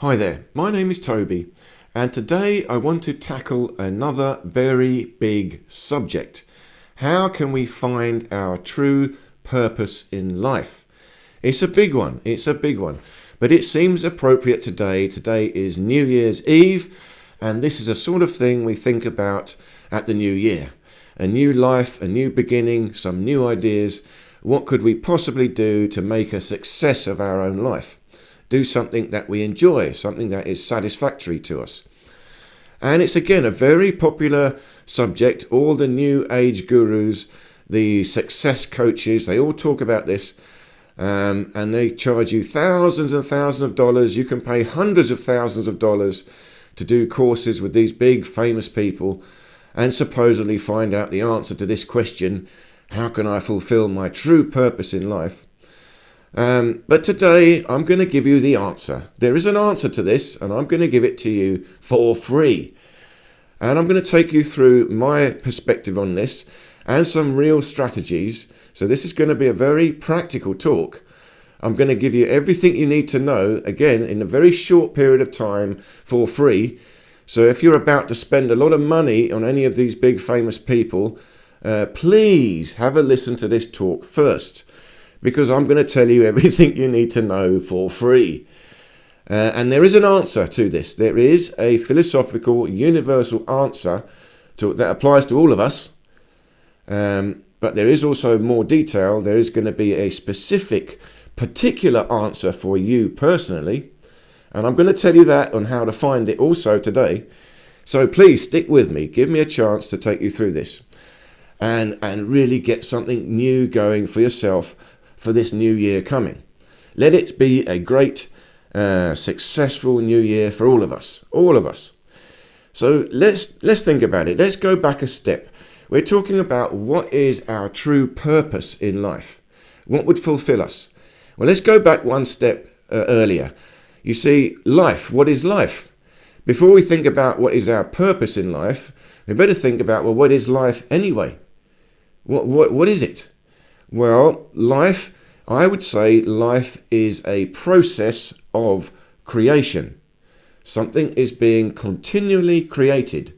Hi there, my name is Toby, and today I want to tackle another very big subject. How can we find our true purpose in life? It's a big one, but it seems appropriate today. Today is New Year's Eve, and this is a sort of thing we think about at the new year. A new life, a new beginning, some new ideas. What could we possibly do to make a success of our own life? Do something that we enjoy, something that is satisfactory to us. And it's again a very popular subject. All the new age gurus, the success coaches, they all talk about this. And they charge you thousands and thousands of dollars. You can pay hundreds of thousands of dollars to do courses with these big famous people and supposedly find out the answer to this question: how can I fulfill my true purpose in life? But today I'm going to give you the answer. There is an answer to this, and I'm going to give it to you for free. And I'm going to take you through my perspective on this and some real strategies. So this is going to be a very practical talk. I'm going to give you everything you need to know, again, in a very short period of time for free. So if you're about to spend a lot of money on any of these big famous people, please have a listen to this talk first, because I'm going to tell you everything you need to know for free. And there is an answer to this. There is a philosophical, universal answer that applies to all of us. But there is also more detail. There is going to be a specific, particular answer for you personally. And I'm going to tell you that on how to find it also today. So please stick with me. Give me a chance to take you through this and really get something new going for yourself for this new year coming. Let it be a great, successful new year for all of us. All of us. So let's think about it. Let's go back a step. We're talking about what is our true purpose in life. What would fulfill us? Well, let's go back one step earlier. You see, life. What is life? Before we think about what is our purpose in life, we better think about, well, what is life anyway? What is it? Well, life, I would say life is a process of creation. Something is being continually created.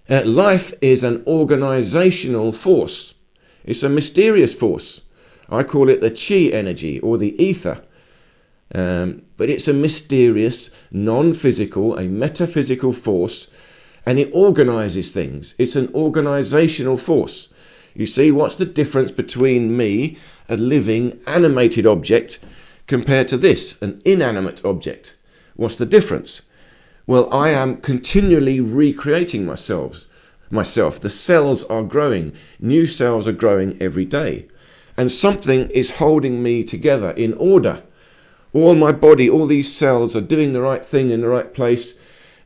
Life is an organizational force. It's a mysterious force. I call it the chi energy or the ether. But it's a mysterious, non-physical, a metaphysical force, and it organizes things. It's an organizational force. You see, what's the difference between me, a living, animated object, compared to this, an inanimate object? What's the difference? Well, I am continually recreating myself. The cells are growing. New cells are growing every day. And something is holding me together in order. All my body, all these cells are doing the right thing in the right place.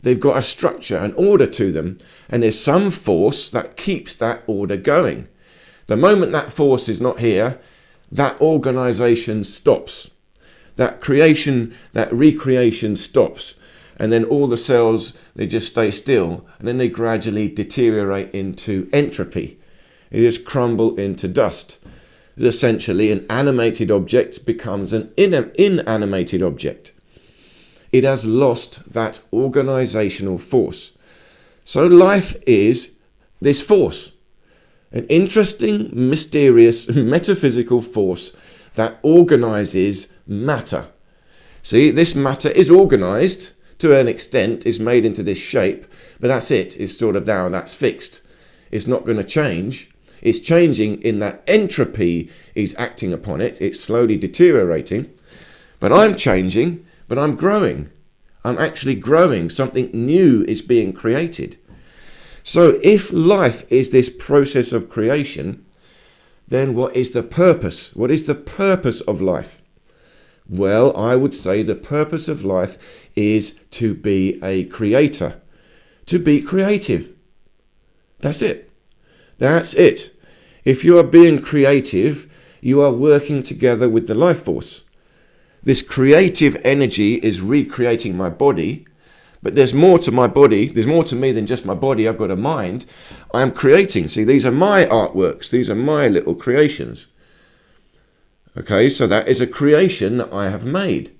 They've got a structure, an order to them. And there's some force that keeps that order going. The moment that force is not here, that organization stops. That creation, that recreation stops. And then all the cells, they just stay still. And then they gradually deteriorate into entropy. They just crumble into dust. Essentially, an animated object becomes an inanimated object. It has lost that organizational force. So life is this force. An interesting, mysterious, metaphysical force that organizes matter. See, this matter is organized to an extent, is made into this shape, but that's it. It's sort of now, that's fixed. It's not going to change. It's changing in that entropy is acting upon it. It's slowly deteriorating. But I'm changing, but I'm growing. I'm actually growing. Something new is being created. So if life is this process of creation, then what is the purpose? What is the purpose of life? Well, I would say the purpose of life is to be a creator, to be creative. That's it. That's it. If you are being creative, you are working together with the life force. This creative energy is recreating my body, but there's more to my body. There's more to me than just my body. I've got a mind. I am creating. See, these are my artworks. These are my little creations. Okay, so that is a creation that I have made.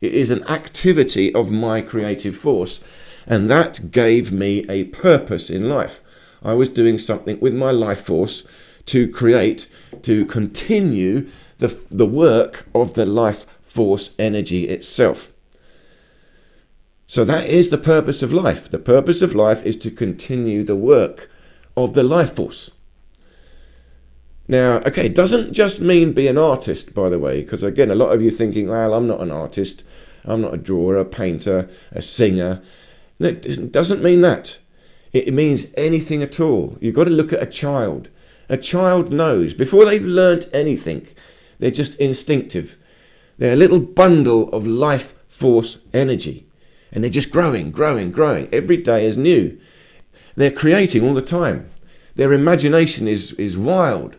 It is an activity of my creative force. And that gave me a purpose in life. I was doing something with my life force to create, to continue the work of the life force energy itself. So that is the purpose of life. The purpose of life is to continue the work of the life force. Now, okay, it doesn't just mean be an artist, by the way, because again, a lot of you thinking, well, I'm not an artist, I'm not a drawer, a painter, a singer. No, it doesn't mean that. It means anything at all. You've got to look at a child. A child knows, before they've learnt anything, they're just instinctive. They're a little bundle of life force energy. And they're just growing. Every day is new. They're creating all the time. Their imagination is wild.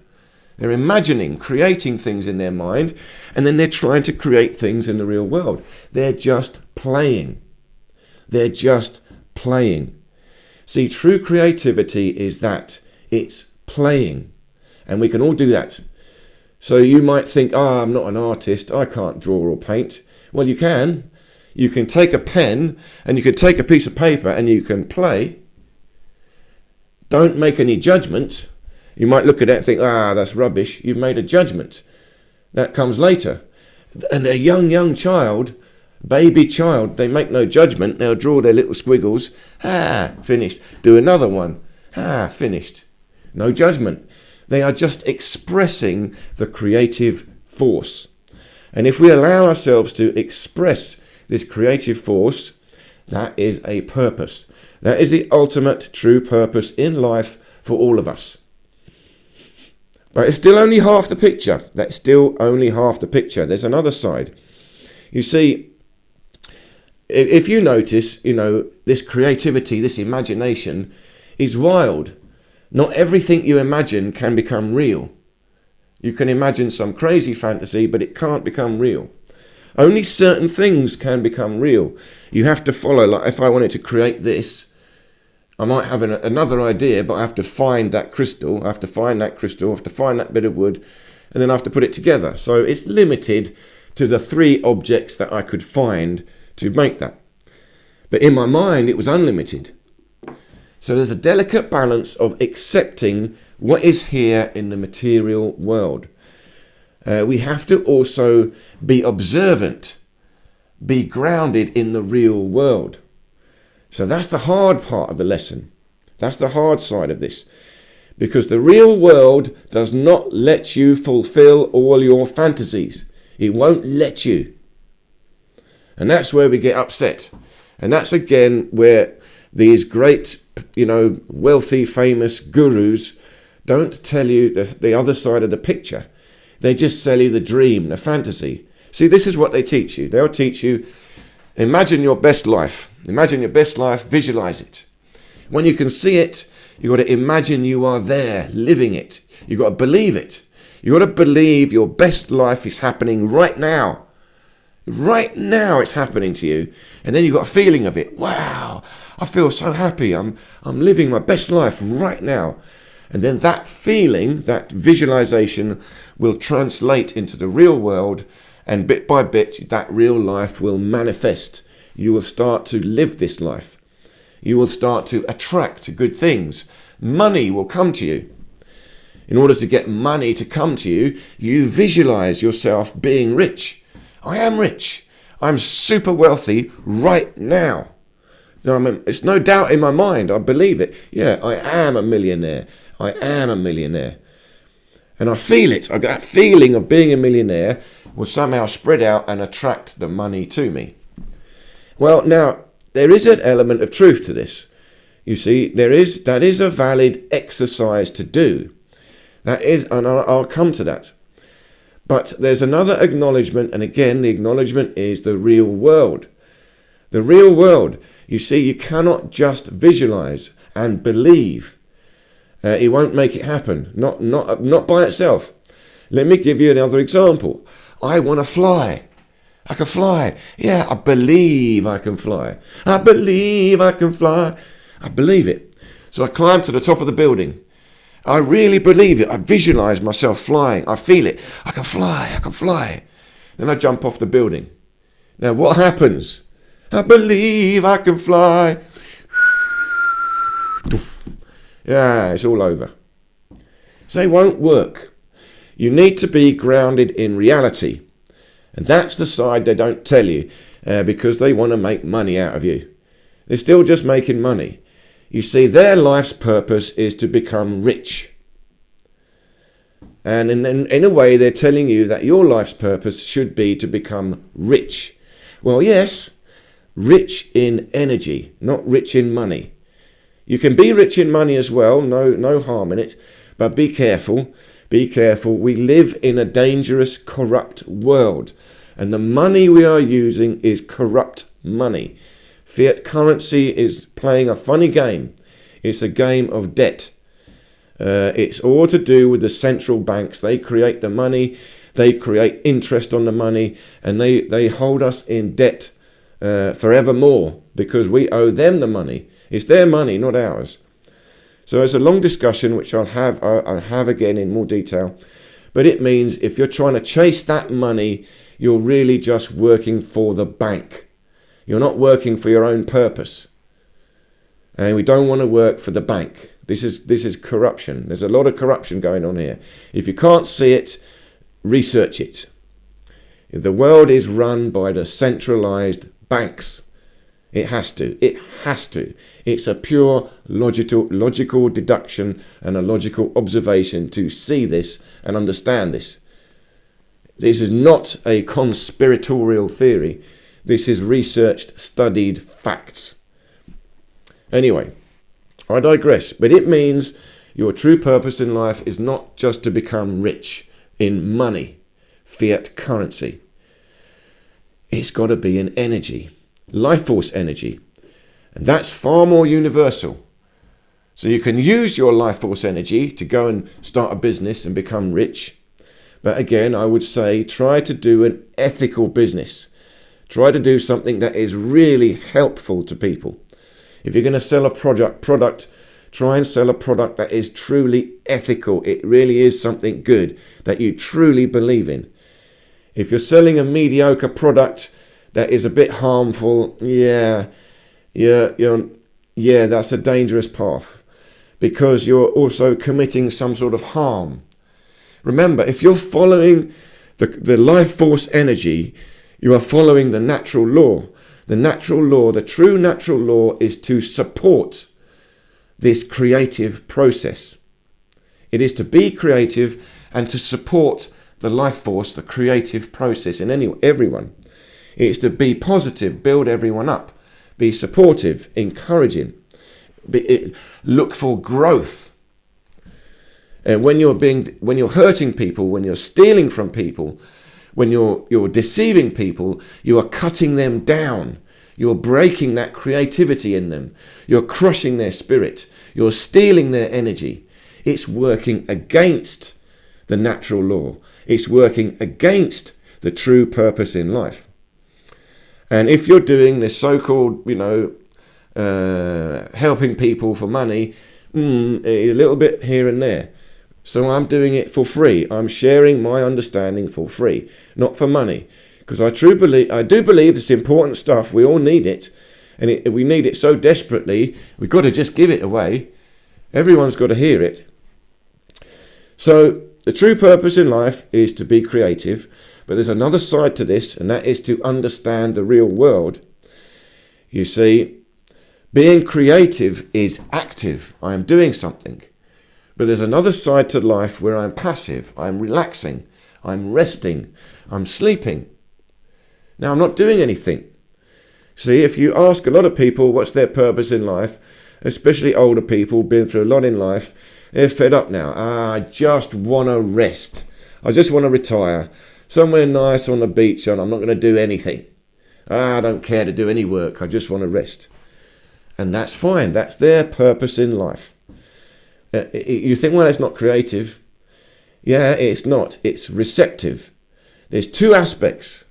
They're imagining, creating things in their mind, and then they're trying to create things in the real world. They're just playing. They're just playing. See, true creativity is that. It's playing. And we can all do that. So you might think, I'm not an artist, I can't draw or paint. Well, you can. You can take a pen and you can take a piece of paper and you can play. Don't make any judgment. You might look at it and think, that's rubbish. You've made a judgment. That comes later. And a young child, baby child, they make no judgment. They'll draw their little squiggles. Finished. Do another one. Finished. No judgment. They are just expressing the creative force. And if we allow ourselves to express this creative force, that is a purpose. That is the ultimate true purpose in life for all of us. But it's still only half the picture. That's still only half the picture. There's another side. You see, if you notice, this creativity, this imagination is wild. Not everything you imagine can become real. You can imagine some crazy fantasy, but it can't become real. Only certain things can become real. You have to follow, like if I wanted to create this, I might have another idea, but I have to find that crystal, I have to find that bit of wood, and then I have to put it together. So it's limited to the 3 objects that I could find to make that. But in my mind, it was unlimited. So there's a delicate balance of accepting what is here in the material world. We have to also be observant, be grounded in the real world. So that's the hard part of the lesson. That's the hard side of this. Because the real world does not let you fulfill all your fantasies. It won't let you. And that's where we get upset. And that's again where these great, wealthy, famous gurus don't tell you the other side of the picture. They just sell you the dream, the fantasy. See, this is what they teach you. They'll teach you, imagine your best life. Imagine your best life, visualize it. When you can see it, you've got to imagine you are there, living it. You've got to believe it. You've got to believe your best life is happening right now. Right now it's happening to you. And then you've got a feeling of it. Wow, I feel so happy. I'm living my best life right now. And then that feeling, that visualization will translate into the real world, and bit by bit that real life will manifest. You will start to live this life. You will start to attract good things. Money will come to you. In order to get money to come to you, you visualize yourself being rich. I am rich. I'm super wealthy right now. It's no doubt in my mind. I believe it. Yeah, I am a millionaire. I am a millionaire. And I feel it. I got that feeling of being a millionaire will somehow spread out and attract the money to me. Well, now, there is an element of truth to this. You see, that is a valid exercise to do. That is, and I'll come to that. But there's another acknowledgement, and again, the acknowledgement is the real world. The real world. You see, you cannot just visualize and believe. It won't make it happen. Not by itself. Let me give you another example. I want to fly. I can fly. Yeah, I believe I can fly. I believe I can fly. I believe it. So I climb to the top of the building. I really believe it. I visualize myself flying. I feel it. I can fly. I can fly. Then I jump off the building. Now what happens? I believe I can fly. Yeah, it's all over. So it won't work. You need to be grounded in reality. And that's the side they don't tell you because they want to make money out of you. They're still just making money. You see, their life's purpose is to become rich. And in a way, they're telling you that your life's purpose should be to become rich. Well, yes, rich in energy, not rich in money. You can be rich in money as well, no harm in it, but be careful. Be careful. We live in a dangerous, corrupt world, and the money we are using is corrupt money. Fiat currency is playing a funny game. It's a game of debt. It's all to do with the central banks. They create the money, they create interest on the money, and they hold us in debt forevermore because we owe them the money. It's their money, not ours. So it's a long discussion, which I'll have again in more detail. But it means if you're trying to chase that money, you're really just working for the bank. You're not working for your own purpose. And we don't want to work for the bank. This is corruption. There's a lot of corruption going on here. If you can't see it, research it. The world is run by the centralized banks. It has to. It has to. It's a pure logical deduction and a logical observation to see this and understand this. This is not a conspiratorial theory. This is researched, studied facts. Anyway, I digress. But it means your true purpose in life is not just to become rich in money, fiat currency. It's got to be in energy. Life force energy, and that's far more universal. So you can use your life force energy to go and start a business and become rich, but again I would say try to do an ethical business. Try to do something that is really helpful to people. If you're going to sell a product, try and sell a product that is truly ethical. It really is something good that you truly believe in. If you're selling a mediocre product that is a bit harmful, that's a dangerous path because you're also committing some sort of harm. Remember, if you're following the life force energy, you are following the natural law. The natural law, the true natural law, is to support this creative process. It is to be creative and to support the life force, the creative process in everyone. It's to be positive, build everyone up, be supportive, encouraging, look for growth. And when you're hurting people, when you're stealing from people, when you're deceiving people, you are cutting them down. You're breaking that creativity in them. You're crushing their spirit. You're stealing their energy. It's working against the natural law. It's working against the true purpose in life. And if you're doing this so-called, helping people for money, a little bit here and there. So I'm doing it for free. I'm sharing my understanding for free, not for money. Because I do believe it's important stuff. We all need it. And we need it so desperately, we've got to just give it away. Everyone's got to hear it. So the true purpose in life is to be creative. But there's another side to this, and that is to understand the real world. You see, being creative is active. I am doing something. But there's another side to life where I'm passive. I'm relaxing. I'm resting. I'm sleeping. Now, I'm not doing anything. See, if you ask a lot of people what's their purpose in life, especially older people, been through a lot in life, they're fed up now. I just want to rest. I just want to retire. Somewhere nice on the beach, and I'm not going to do anything. I don't care to do any work. I just want to rest. And that's fine. That's their purpose in life. You think, well, it's not creative. Yeah, it's not. It's receptive. There's two aspects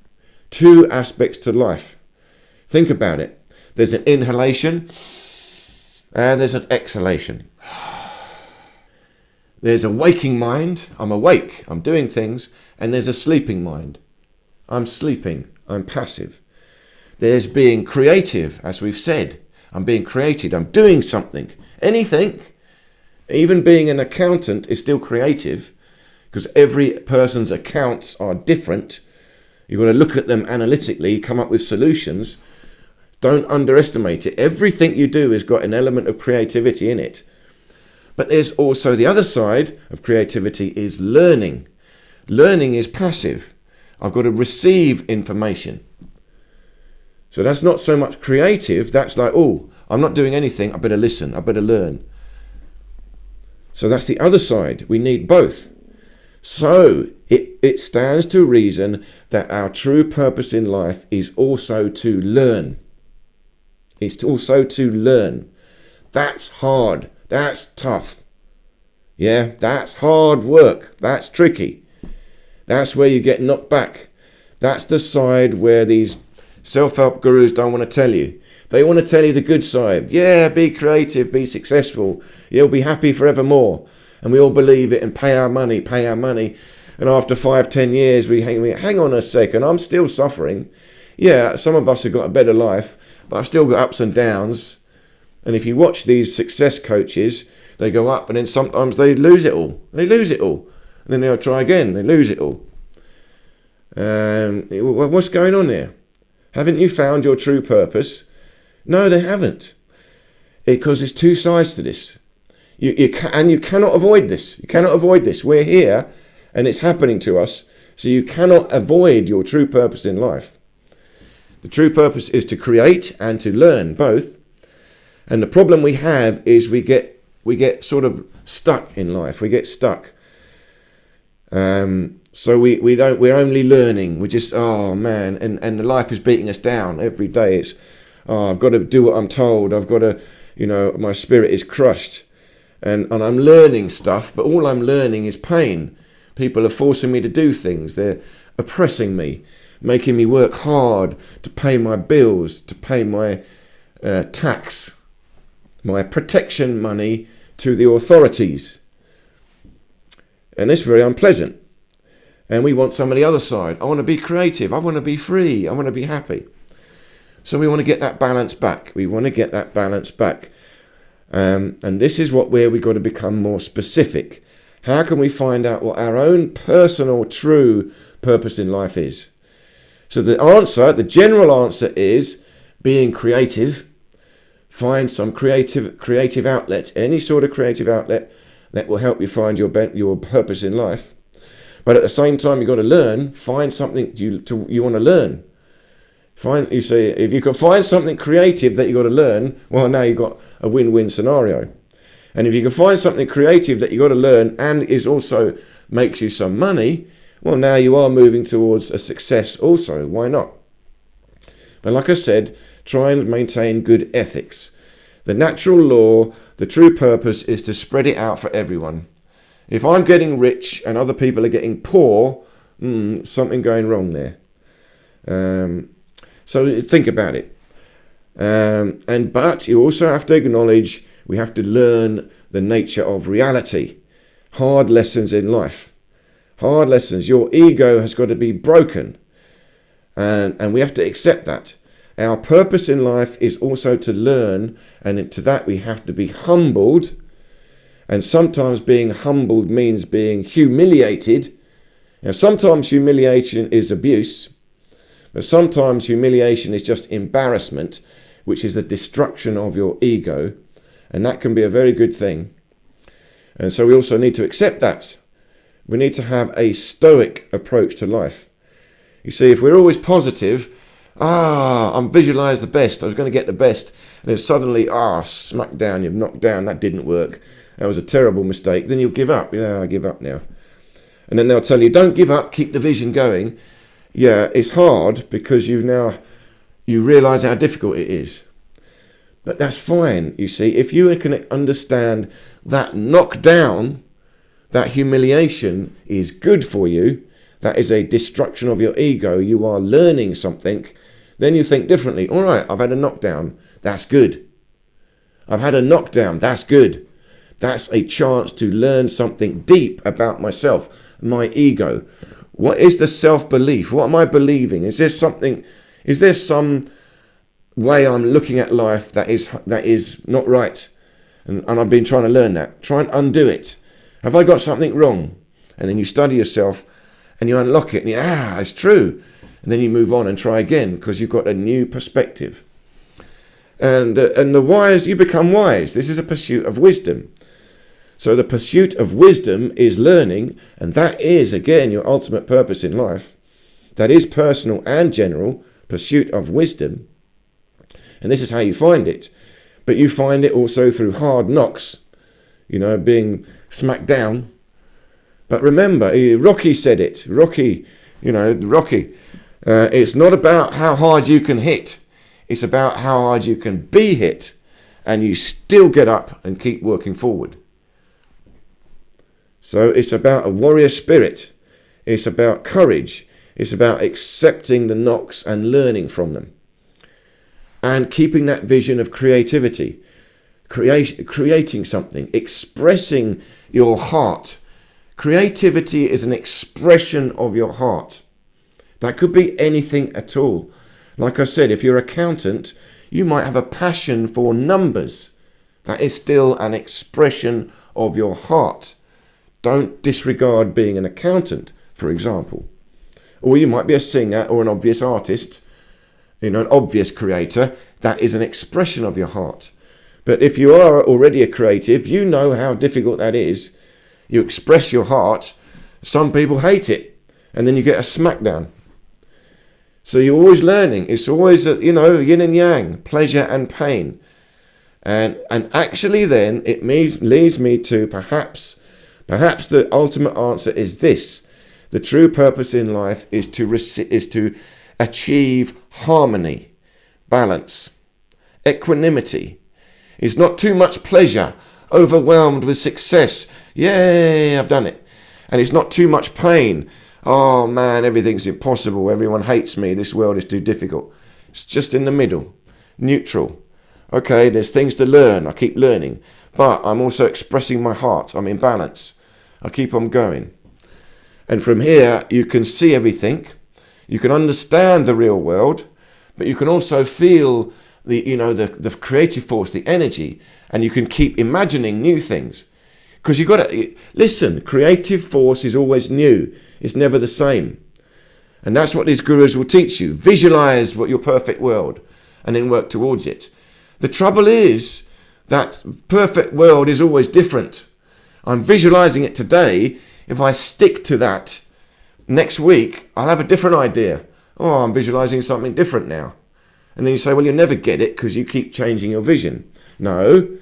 to life. Think about it. There's an inhalation and there's an exhalation. There's a waking mind. I'm awake. I'm doing things. And there's a sleeping mind. I'm sleeping. I'm passive. There's being creative, as we've said. I'm being creative. I'm doing something. Anything. Even being an accountant is still creative, because every person's accounts are different. You've got to look at them analytically, come up with solutions. Don't underestimate it. Everything you do has got an element of creativity in it. But there's also the other side of creativity is learning. Learning is passive. I've got to receive information. So that's not so much creative. That's like, oh, I'm not doing anything. I better listen. I better learn. So that's the other side. We need both. So it stands to reason that our true purpose in life is also to learn. It's also to learn. That's hard. That's tough. Yeah, that's hard work. That's tricky. That's where you get knocked back. That's the side where these self-help gurus don't want to tell you. They want to tell you the good side. Yeah, be creative, be successful. You'll be happy forevermore. And we all believe it and pay our money. And after 5-10 years, we hang on a second, I'm still suffering. Yeah, some of us have got a better life, but I've still got ups and downs. And if you watch these success coaches, they go up and then sometimes they lose it all. And then they'll try again, they lose it all. What's going on there? Haven't you found your true purpose? No, they haven't. Because there's two sides to this. You cannot avoid this. You cannot avoid this. We're here and it's happening to us. So you cannot avoid your true purpose in life. The true purpose is to create and to learn, both. And the problem we have is we get sort of stuck in life. We get stuck. So we're only learning. We're just, oh man, and the life is beating us down every day. It's, I've got to do what I'm told. I've got to, my spirit is crushed. And I'm learning stuff, but all I'm learning is pain. People are forcing me to do things. They're oppressing me, making me work hard to pay my bills, to pay my tax, my protection money to the authorities. And it's very unpleasant. And we want some of the other side. I want to be creative. I want to be free. I want to be happy. So we want to get that balance back. And this is where we've got to become more specific. How can we find out what our own personal true purpose in life is? So the general answer is being creative. Find some creative outlet, any sort of creative outlet that will help you find your purpose in life. But at the same time, you've got to learn. Find something you want to learn. If you can find something creative that you've got to learn, well, now you've got a win-win scenario. And if you can find something creative that you've got to learn and is also makes you some money, well, now you are moving towards a success also. Why not? But like I said, try and maintain good ethics. The natural law, the true purpose is to spread it out for everyone. If I'm getting rich and other people are getting poor, something going wrong there. So think about it. But you also have to acknowledge we have to learn the nature of reality. Hard lessons in life. Hard lessons. Your ego has got to be broken. And we have to accept that. Our purpose in life is also to learn, and to that we have to be humbled. And sometimes being humbled means being humiliated. Now, sometimes humiliation is abuse. But sometimes humiliation is just embarrassment, which is the destruction of your ego. And that can be a very good thing. And so we also need to accept that. We need to have a stoic approach to life. You see, if we're always positive, I'm visualize the best, I was going to get the best, and then suddenly, smack down, you've knocked down, that didn't work, that was a terrible mistake, then you'll give up. I give up now. And then they'll tell you, don't give up, keep the vision going. Yeah, it's hard because you realise how difficult it is. But that's fine, you see. If you can understand that knockdown, that humiliation is good for you, that is a destruction of your ego, you are learning something, then you think differently. All right, I've had a knockdown, that's good. I've had a knockdown, that's good. That's a chance to learn something deep about myself, my ego. What is the self-belief? What am I believing? Is there some way I'm looking at life that is not right. And I've been trying to learn that. Try and undo it. Have I got something wrong? And then you study yourself and you unlock it and it's true. And then you move on and try again because you've got a new perspective. And the wise, you become wise. This is a pursuit of wisdom. So the pursuit of wisdom is learning, and that is, again, your ultimate purpose in life. That is personal and general, pursuit of wisdom. And this is how you find it. But you find it also through hard knocks, being smacked down. But remember, Rocky said it. Rocky. It's not about how hard you can hit. It's about how hard you can be hit. And you still get up and keep working forward. So it's about a warrior spirit. It's about courage. It's about accepting the knocks and learning from them. And keeping that vision of creativity. Creating something. Expressing your heart. Creativity is an expression of your heart. That could be anything at all. Like I said, if you're an accountant, you might have a passion for numbers. That is still an expression of your heart. Don't disregard being an accountant, for example. Or you might be a singer or an obvious artist, an obvious creator. That is an expression of your heart. But if you are already a creative, you know how difficult that is. You express your heart. Some people hate it. And then you get a smackdown. So you're always learning. It's always, yin and yang, pleasure and pain. And actually then it leads me to perhaps the ultimate answer is this. The true purpose in life is to achieve harmony, balance, equanimity. It's not too much pleasure, overwhelmed with success. Yay, I've done it. And it's not too much pain. Oh man, everything's impossible. Everyone hates me. This world is too difficult. It's just in the middle, neutral. Okay, there's things to learn. I keep learning. But I'm also expressing my heart. I'm in balance. I keep on going. And from here, you can see everything. You can understand the real world. But you can also feel the creative force, the energy. And you can keep imagining new things. Because you've got to, listen, creative force is always new. It's never the same. And that's what these gurus will teach you. Visualize your perfect world and then work towards it. The trouble is that perfect world is always different. I'm visualizing it today. If I stick to that, next week, I'll have a different idea. Oh, I'm visualizing something different now. And then you say, well, you'll never get it because you keep changing your vision. No,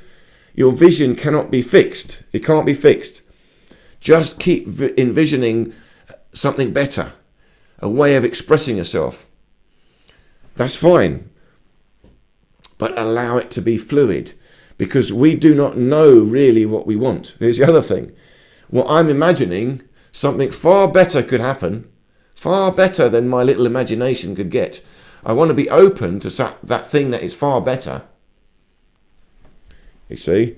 your vision cannot be fixed. It can't be fixed. Just keep envisioning something better, a way of expressing yourself. That's fine. But allow it to be fluid, because we do not know really what we want. Here's the other thing. What I'm imagining, something far better could happen, far better than my little imagination could get. I want to be open to that thing that is far better. You see?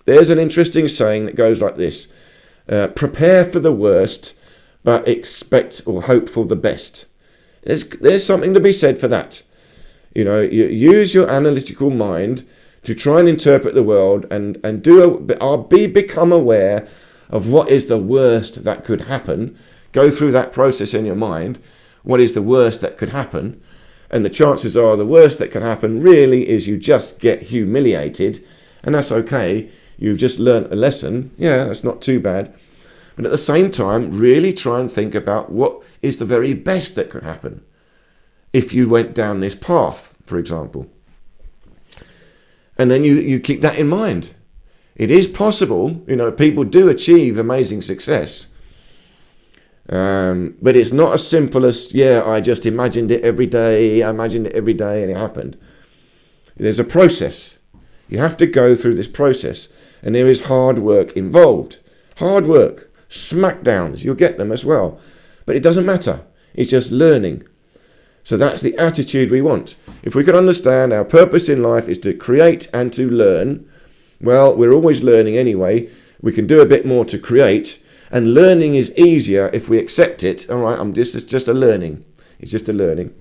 There's an interesting saying that goes like this. Prepare for the worst, but expect or hope for the best. There's something to be said for that. You use your analytical mind to try and interpret the world and become aware of what is the worst that could happen. Go through that process in your mind. What is the worst that could happen? And the chances are the worst that can happen really is you just get humiliated, and that's okay. You've just learnt a lesson. Yeah, that's not too bad. But at the same time, really try and think about what is the very best that could happen if you went down this path, for example. And then you keep that in mind. It is possible, people do achieve amazing success. But it's not as simple as, I just imagined it every day and it happened. There's a process. You have to go through this process, and there is hard work involved. Hard work, smackdowns, you'll get them as well. But it doesn't matter. It's just learning. So that's the attitude we want. If we can understand our purpose in life is to create and to learn, well, we're always learning anyway. We can do a bit more to create, and learning is easier if we accept it. All right, it's just a learning. It's just a learning.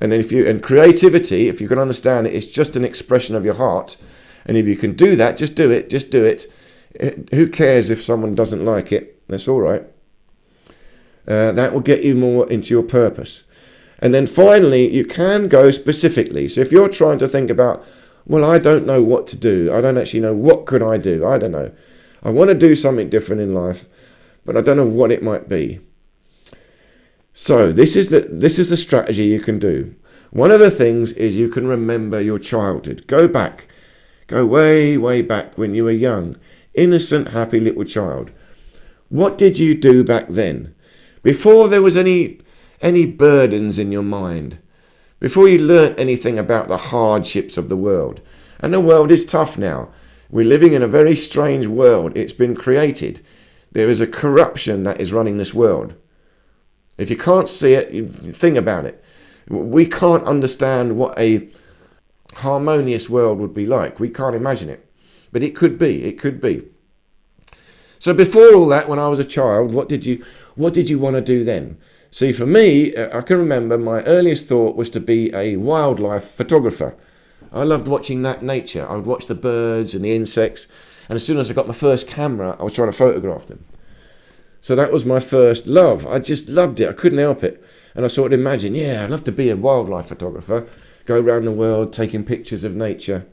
And and creativity, if you can understand it, it's just an expression of your heart. And if you can do that, just do it. Just do it. Who cares if someone doesn't like it? That's all right. That will get you more into your purpose. And then finally, you can go specifically. So if you're trying to think about, well, I don't know what to do. I don't actually know what could I do. I don't know. I want to do something different in life, but I don't know what it might be. So this is the strategy you can do. One of the things is you can remember your childhood. Go back. Go way, way back when you were young, innocent, happy little child. What did you do back then? Before there was any burdens in your mind. Before you learnt anything about the hardships of the world. And the world is tough now. We're living in a very strange world. It's been created. There is a corruption that is running this world. If you can't see it, you think about it. We can't understand what a harmonious world would be like. We can't imagine it. But it could be. It could be. So before all that, when I was a child, what did you want to do then? See, for me, I can remember my earliest thought was to be a wildlife photographer. I loved watching that nature. I would watch the birds and the insects. And as soon as I got my first camera, I was trying to photograph them. So that was my first love. I just loved it. I couldn't help it. And I sort of imagined, yeah, I'd love to be a wildlife photographer, go around the world taking pictures of nature.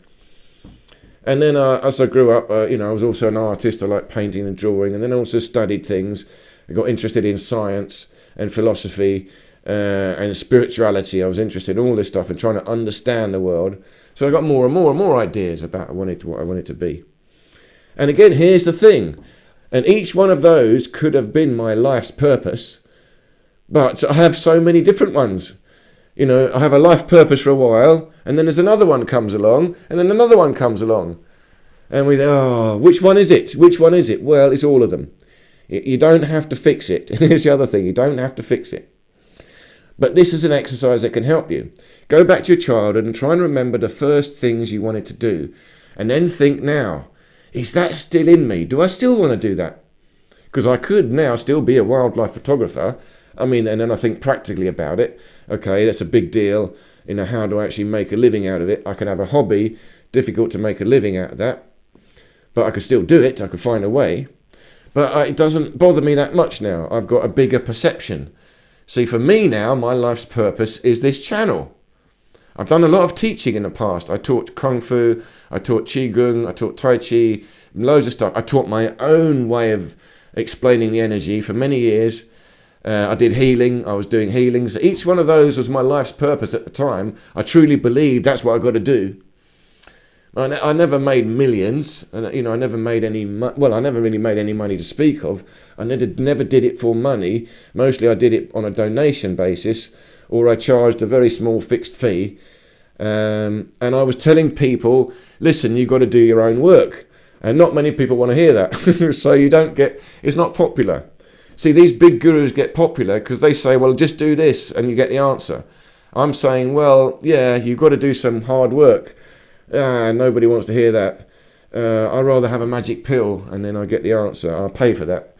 And then as I grew up, I was also an artist. I liked painting and drawing. And then I also studied things. I got interested in science and philosophy and spirituality. I was interested in all this stuff and trying to understand the world. So I got more and more ideas about what I wanted to be. And again, here's the thing. And each one of those could have been my life's purpose. But I have so many different ones. I have a life purpose for a while, and then there's another one comes along, and then another one comes along. And which one is it? Which one is it? Well, it's all of them. You don't have to fix it. Here's the other thing. You don't have to fix it. But this is an exercise that can help you. Go back to your childhood and try and remember the first things you wanted to do. And then think now, is that still in me? Do I still want to do that? Because I could now still be a wildlife photographer. And then I think practically about it. Okay, that's a big deal. How do I actually make a living out of it? I can have a hobby, difficult to make a living out of that. But I could still do it. I could find a way. But it doesn't bother me that much now. I've got a bigger perception. See, for me now, my life's purpose is this channel. I've done a lot of teaching in the past. I taught Kung Fu, I taught Qigong, I taught Tai Chi, loads of stuff. I taught my own way of explaining the energy for many years. I did healing, I was doing healing. So each one of those was my life's purpose at the time. I truly believed that's what I got to do. I never made millions, and I never made any. I never really made any money to speak of. I never did it for money. Mostly, I did it on a donation basis, or I charged a very small fixed fee. And I was telling people, listen, you've got to do your own work, and not many people want to hear that. So you don't get. It's not popular. See, these big gurus get popular because they say, well, just do this, and you get the answer. I'm saying, well, yeah, you've got to do some hard work. Nobody wants to hear that. I'd rather have a magic pill and then I get the answer. I'll pay for that.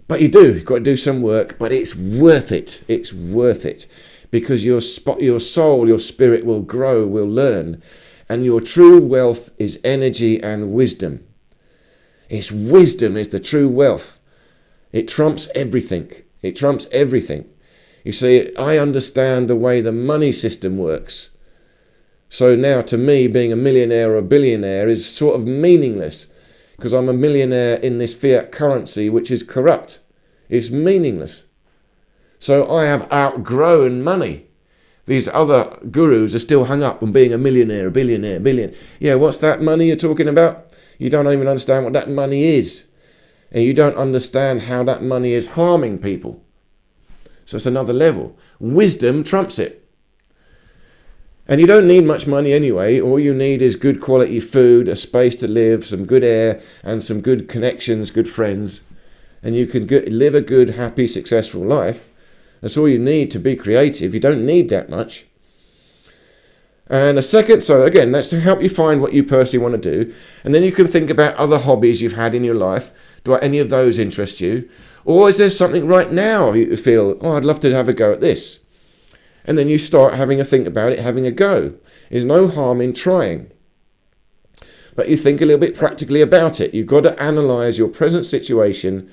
But you've got to do some work, but it's worth it. It's worth it because your soul, your spirit will grow, will learn. And your true wealth is energy and wisdom. It's wisdom is the true wealth. It trumps everything. It trumps everything. You see, I understand the way the money system works. So now to me, being a millionaire or a billionaire is sort of meaningless because I'm a millionaire in this fiat currency, which is corrupt. It's meaningless. So I have outgrown money. These other gurus are still hung up on being a millionaire, a billionaire, billion. Yeah, what's that money you're talking about? You don't even understand what that money is. And you don't understand how that money is harming people. So it's another level. Wisdom trumps it. And you don't need much money anyway. All you need is good quality food, a space to live, some good air, and some good connections, good friends. And you can live a good, happy, successful life. That's all you need to be creative. You don't need that much. And so again, that's to help you find what you personally want to do. And then you can think about other hobbies you've had in your life. Do any of those interest you? Or is there something right now you feel, I'd love to have a go at this? And then you start having a think about it, having a go. There's no harm in trying. But you think a little bit practically about it. You've got to analyze your present situation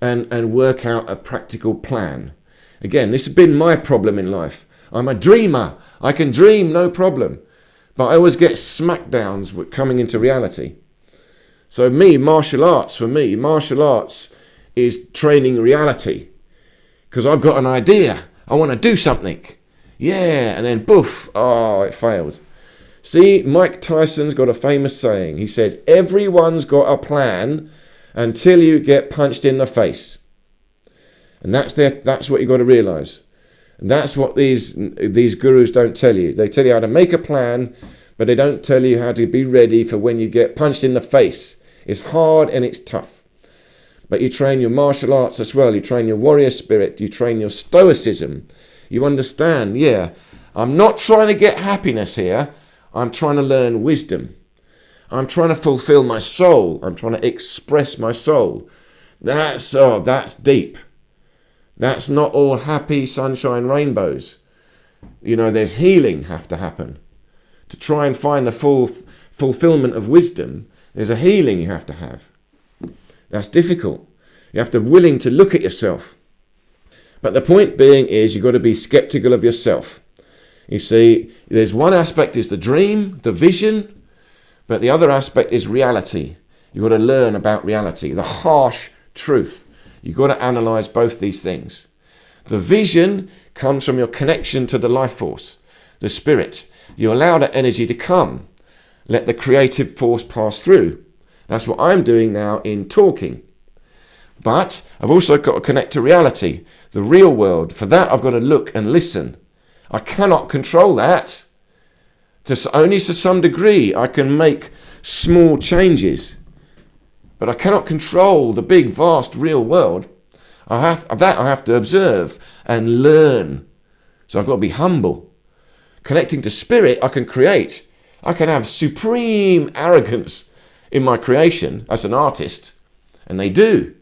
and work out a practical plan. Again, this has been my problem in life. I'm a dreamer. I can dream, no problem. But I always get smackdowns with coming into reality. So martial arts is training reality. Because I've got an idea. I want to do something. Yeah, and then boof, oh, it failed. See, Mike Tyson's got a famous saying. He said, everyone's got a plan until you get punched in the face. And that's what you've got to realise. And that's what these gurus don't tell you. They tell you how to make a plan, but they don't tell you how to be ready for when you get punched in the face. It's hard and it's tough. But you train your martial arts as well. You train your warrior spirit. You train your stoicism. You understand, yeah, I'm not trying to get happiness here. I'm trying to learn wisdom. I'm trying to fulfill my soul. I'm trying to express my soul. That's deep. That's not all happy sunshine rainbows. You know, there's healing have to happen. To try and find the full fulfillment of wisdom, there's a healing you have to have. That's difficult. You have to be willing to look at yourself. But the point being is you've got to be skeptical of yourself. You see, there's one aspect is the dream, the vision, but the other aspect is reality. You've got to learn about reality, the harsh truth. You've got to analyze both these things. The vision comes from your connection to the life force, the spirit. You allow that energy to come. Let the creative force pass through. That's what I'm doing now in talking. But I've also got to connect to reality, the real world. For that, I've got to look and listen. I cannot control that. Only to some degree I can make small changes. But I cannot control the big, vast, real world. I have to observe and learn. So I've got to be humble. Connecting to spirit, I can create. I can have supreme arrogance in my creation as an artist. And they do.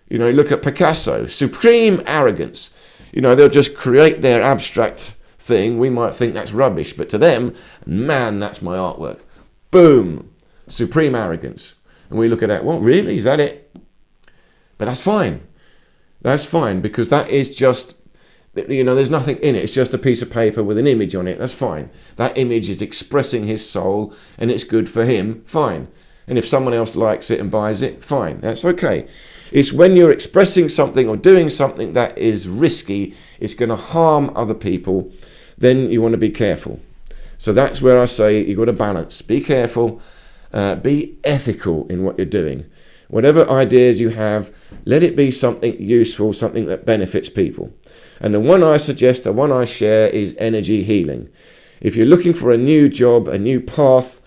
You know, look at Picasso, supreme arrogance. You know, they'll just create their abstract thing. We might think that's rubbish, but to them, man, that's my artwork. Boom, supreme arrogance. And we look at that, what, really? Is that it? But that's fine. That's fine, because that is just, you know, there's nothing in it. It's just a piece of paper with an image on it. That's fine. That image is expressing his soul, and it's good for him. Fine. And if someone else likes it and buys it, fine. That's okay. It's when you're expressing something or doing something that is risky, it's going to harm other people, then you want to be careful. So that's where I say you've got to balance. Be careful. Be ethical in what you're doing. Whatever ideas you have, let it be something useful, something that benefits people. And the one I suggest, the one I share is energy healing. If you're looking for a new job, a new path,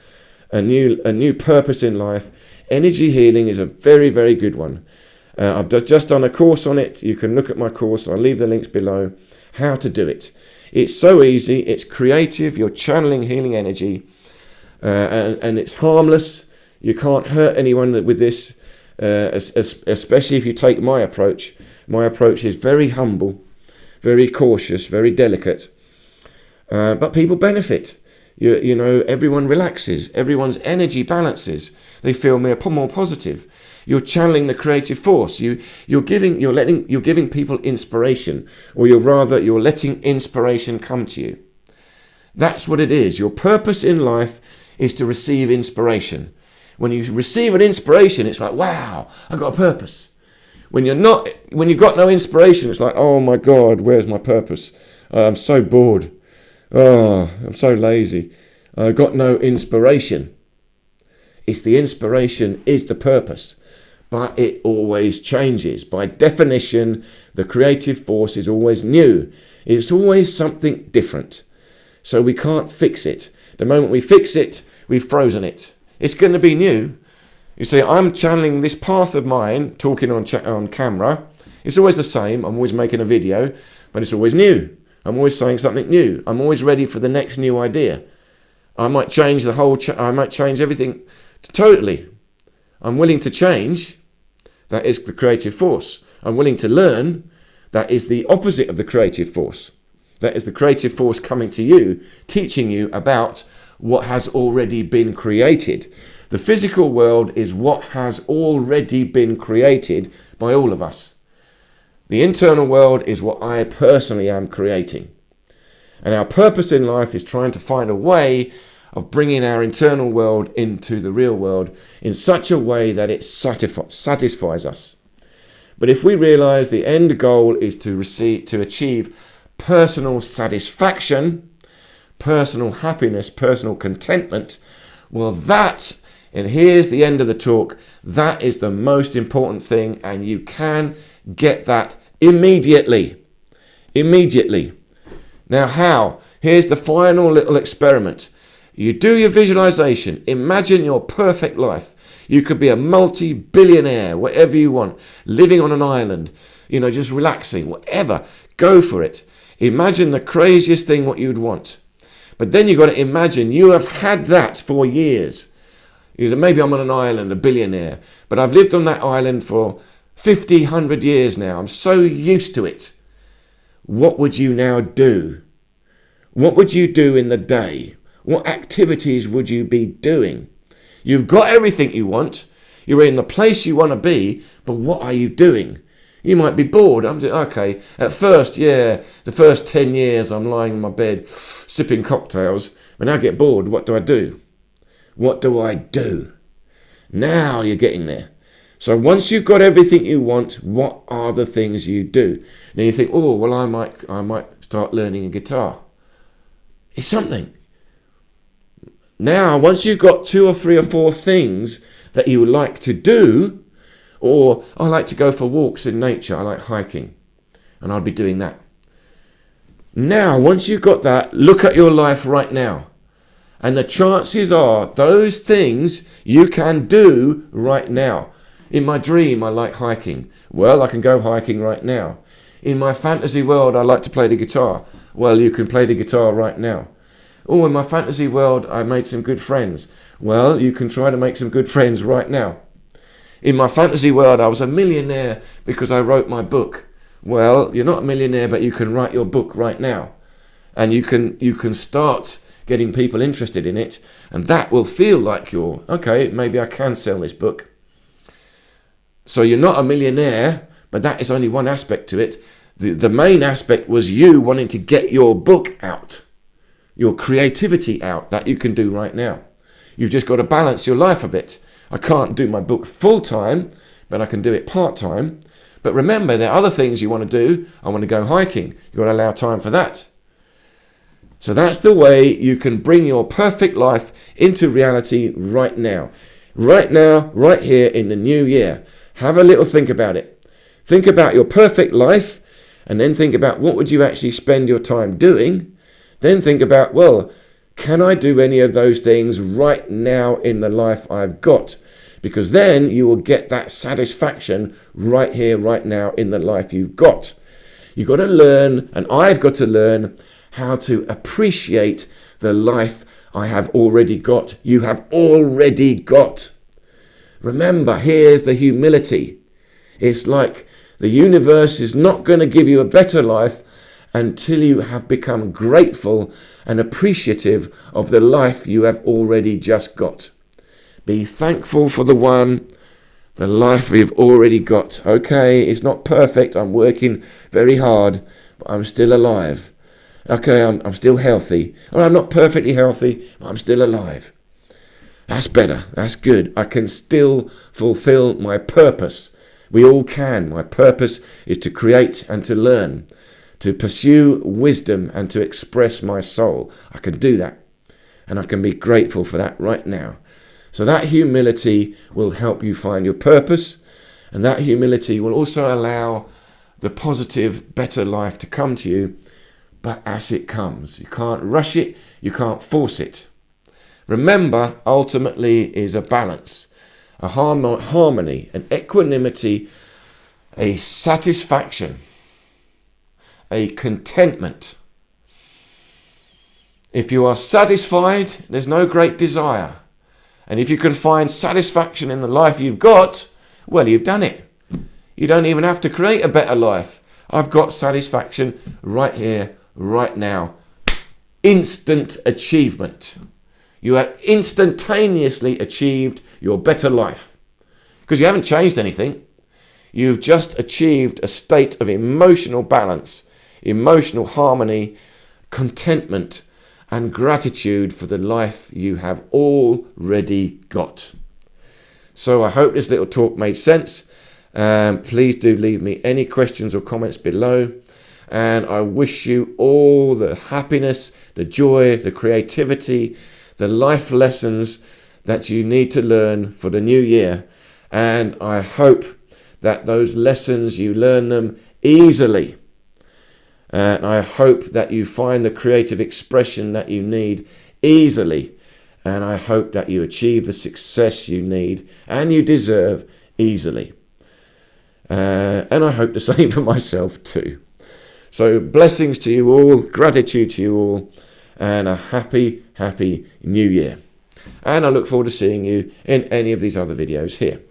a new purpose in life, energy healing is a very, very good one. I've just done a course on it. You can look at my course. I'll leave the links below. How to do it. It's so easy. It's creative. You're channeling healing energy. And it's harmless. You can't hurt anyone with this, especially if you take my approach. My approach is very humble, very cautious, very delicate. But people benefit. You know, everyone relaxes. Everyone's energy balances. They feel more positive. You're channeling the creative force. You're giving people inspiration, or you're letting inspiration come to you. That's what it is. Your purpose in life is to receive inspiration. When you receive an inspiration, it's like, wow, I got a purpose. When you've got no inspiration, it's like, oh my God, where's my purpose? I'm so bored. Oh, I'm so lazy. I got no inspiration. It's the inspiration is the purpose. But it always changes. By definition, the creative force is always new. It's always something different. So we can't fix it. The moment we fix it, we've frozen it. It's going to be new. You see, I'm channeling this path of mine, talking on camera. It's always the same. I'm always making a video, but it's always new. I'm always saying something new. I'm always ready for the next new idea. I might change I might change everything totally. I'm willing to change. That is the creative force. I'm willing to learn. That is the opposite of the creative force. That is the creative force coming to you, teaching you about what has already been created. The physical world is what has already been created by all of us. The internal world is what I personally am creating. And our purpose in life is trying to find a way of bringing our internal world into the real world in such a way that it satisfies us. But if we realize the end goal is to achieve personal satisfaction, personal happiness, personal contentment, well, that, and here's the end of the talk, that is the most important thing, and you can get that immediately. Immediately. Now, how? Here's the final little experiment. You do your visualization. Imagine your perfect life. You could be a multi-billionaire, whatever you want, living on an island, just relaxing, whatever. Go for it. Imagine the craziest thing what you'd want. But then you've got to imagine you have had that for years. Maybe I'm on an island, a billionaire, but I've lived on that island for 50, 100 years now. I'm so used to it. What would you now do? What would you do in the day? What activities would you be doing? You've got everything you want. You're in the place you want to be, but what are you doing? You might be bored. Okay, at first, the first 10 years I'm lying in my bed sipping cocktails. When I get bored, what do I do? What do I do? Now you're getting there. So once you've got everything you want, what are the things you do? Then you think, oh, well, I might start learning a guitar. It's something. Now, once you've got 2 or 3 or 4 things that you like to do, or I like to go for walks in nature, I like hiking, and I'll be doing that. Now, once you've got that, look at your life right now. And the chances are those things you can do right now. In my dream, I like hiking. Well, I can go hiking right now. In my fantasy world, I like to play the guitar. Well, you can play the guitar right now. Oh, in my fantasy world, I made some good friends. Well, you can try to make some good friends right now. In my fantasy world, I was a millionaire because I wrote my book. Well, you're not a millionaire, but you can write your book right now. And you can start getting people interested in it. And that will feel like okay, maybe I can sell this book. So you're not a millionaire, but that is only one aspect to it. The main aspect was you wanting to get your book out. Your creativity out, that you can do right now. You've just got to balance your life a bit. I can't do my book full time, but I can do it part time. But remember, there are other things you want to do. I want to go hiking. You've got to allow time for that. So that's the way you can bring your perfect life into reality right now. Right now, right here in the new year. Have a little think about it. Think about your perfect life, and then think about what would you actually spend your time doing. Then think about, well, can I do any of those things right now in the life I've got? Because then you will get that satisfaction right here, right now in the life you've got. You've got to learn, and I've got to learn, how to appreciate the life I have already got. You have already got. Remember, here's the humility. It's like the universe is not going to give you a better life until you have become grateful and appreciative of the life you have already just got. Be thankful for the life we've already got. Okay, it's not perfect. I'm working very hard, but I'm still alive. Okay, I'm still healthy. Or I'm not perfectly healthy, but I'm still alive. That's better. That's good. I can still fulfill my purpose. We all can. My purpose is to create and to learn, to pursue wisdom and to express my soul. I can do that. And I can be grateful for that right now. So that humility will help you find your purpose. And that humility will also allow the positive, better life to come to you. But as it comes, you can't rush it. You can't force it. Remember, ultimately is a balance, a harmony, an equanimity, a satisfaction, a contentment. If you are satisfied, there's no great desire. And if you can find satisfaction in the life you've got, well, you've done it. You don't even have to create a better life. I've got satisfaction right here, right now. Instant achievement. You have instantaneously achieved your better life because you haven't changed anything. You've just achieved a state of emotional balance, emotional harmony, contentment, and gratitude for the life you have already got. So I hope this little talk made sense. Please do leave me any questions or comments below. And I wish you all the happiness, the joy, the creativity, the life lessons that you need to learn for the new year. And I hope that those lessons, you learn them easily. And I hope that you find the creative expression that you need easily. And I hope that you achieve the success you need and you deserve easily. And I hope the same for myself too. So blessings to you all, gratitude to you all, and a happy, happy new year. And I look forward to seeing you in any of these other videos here.